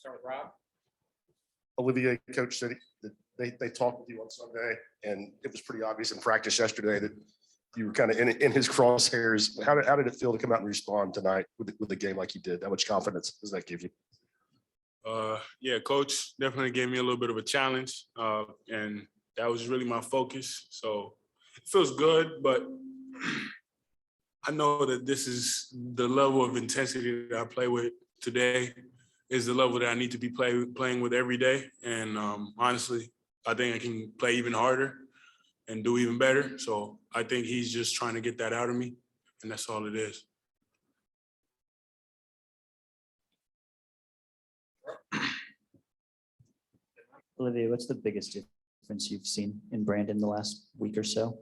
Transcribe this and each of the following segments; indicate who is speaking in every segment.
Speaker 1: Start with Rob.
Speaker 2: Olivier, coach said that they talked with you on Sunday, and it was pretty obvious in practice yesterday that you were kind of in his crosshairs. How did it feel to come out and respond tonight with the game like you did? How much confidence does that give you?
Speaker 3: Yeah, coach definitely gave me a little bit of a challenge, and that was really my focus. So it feels good, but I know that this is the level of intensity that I play with today is the level that I need to be playing with every day. And honestly, I think I can play even harder and do even better. So I think he's just trying to get that out of me, and that's all it is.
Speaker 4: Olivier, what's the biggest difference you've seen in Brandon the last week or so?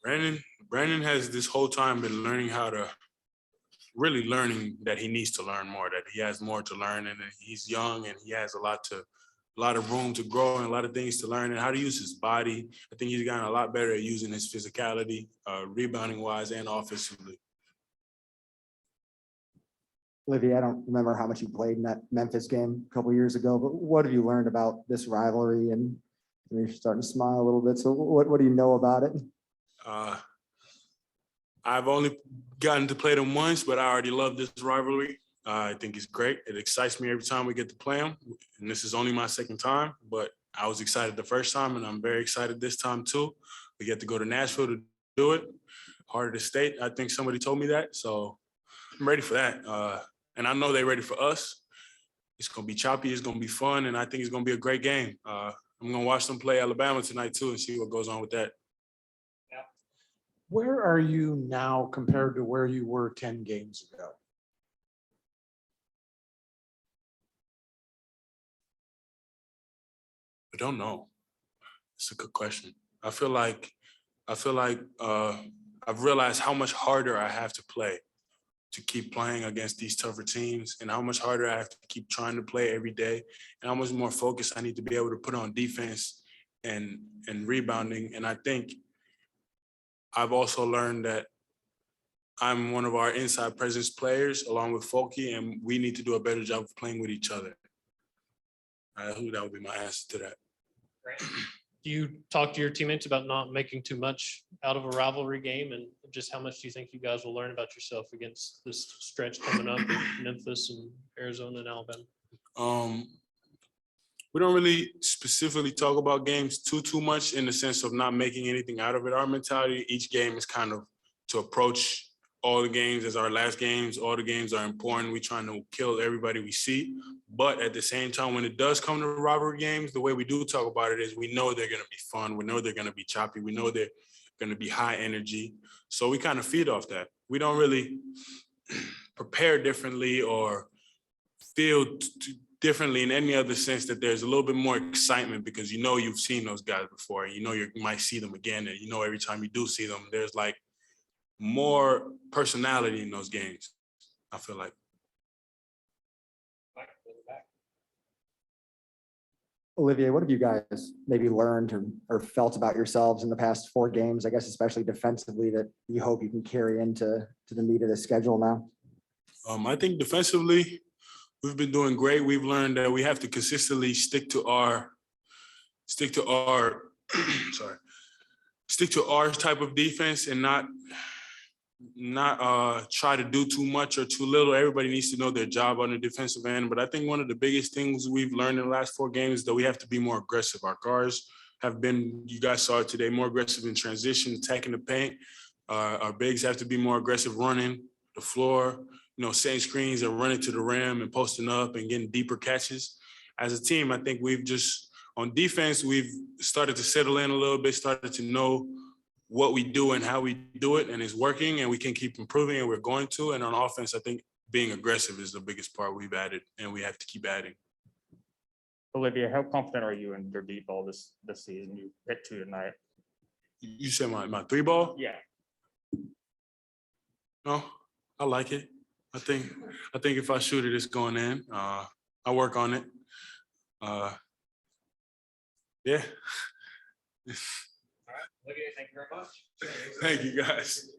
Speaker 3: Brandon has this whole time been learning that he needs to learn more, that he has more to learn, and he's young and he has a lot of room to grow and a lot of things to learn and how to use his body. I think he's gotten a lot better at using his physicality, rebounding wise and offensively.
Speaker 5: Olivier, I don't remember how much you played in that Memphis game a couple of years ago, but what have you learned about this rivalry? And you're starting to smile a little bit. So what do you know about it?
Speaker 3: I've only gotten to play them once, but I already love this rivalry. I think it's great. It excites me every time we get to play them. And this is only my second time, but I was excited the first time, and I'm very excited this time too. We get to go to Nashville to do it. Heart of the state. I think somebody told me that, so I'm ready for that. And I know they're ready for us. It's going to be choppy. It's going to be fun, and I think it's going to be a great game. I'm going to watch them play Alabama tonight too and see what goes on with that.
Speaker 1: Where are you now compared to where you were 10 games ago?
Speaker 3: I don't know. It's a good question. I feel like I've realized how much harder I have to play to keep playing against these tougher teams, and how much harder I have to keep trying to play every day, and how much more focus I need to be able to put on defense and rebounding. And I think I've also learned that I'm one of our inside presence players along with Folky, and we need to do a better job of playing with each other. That would be my answer to that.
Speaker 6: Right. Do you talk to your teammates about not making too much out of a rivalry game, and just how much do you think you guys will learn about yourself against this stretch coming up in Memphis and Arizona and Alabama?
Speaker 3: We don't really specifically talk about games too much in the sense of not making anything out of it. Our mentality, each game is kind of to approach all the games as our last games. All the games are important. We're trying to kill everybody we see. But at the same time, when it does come to rivalry games, the way we do talk about it is we know they're going to be fun. We know they're going to be choppy. We know they're going to be high energy. So we kind of feed off that. We don't really prepare differently or feel differently in any other sense that there's a little bit more excitement because you know you've seen those guys before. You know you might see them again, and you know every time you do see them, there's like more personality in those games, I feel like.
Speaker 5: Olivier, what have you guys maybe learned or felt about yourselves in the past 4 games, I guess, especially defensively, that you hope you can carry into the meat of the schedule now?
Speaker 3: I think defensively, we've been doing great. We've learned that we have to consistently stick to our type of defense and not try to do too much or too little. Everybody needs to know their job on the defensive end. But I think one of the biggest things we've learned in the last 4 games is that we have to be more aggressive. Our guards have been, you guys saw it today, more aggressive in transition, attacking the paint. Our bigs have to be more aggressive running the floor, setting screens and running to the rim and posting up and getting deeper catches. As a team, I think on defense, we've started to settle in a little bit, started to know what we do and how we do it, and it's working, and we can keep improving, and we're going to. And on offense, I think being aggressive is the biggest part we've added, and we have to keep adding.
Speaker 7: Olivier, how confident are you in your deep ball this season? You hit 2 tonight.
Speaker 3: You said my 3 ball?
Speaker 7: Yeah.
Speaker 3: No, I like it. I think if I shoot it, it's going in. I work on it. Yeah.
Speaker 1: All right, Olivier, thank you very much.
Speaker 3: Thank you, guys.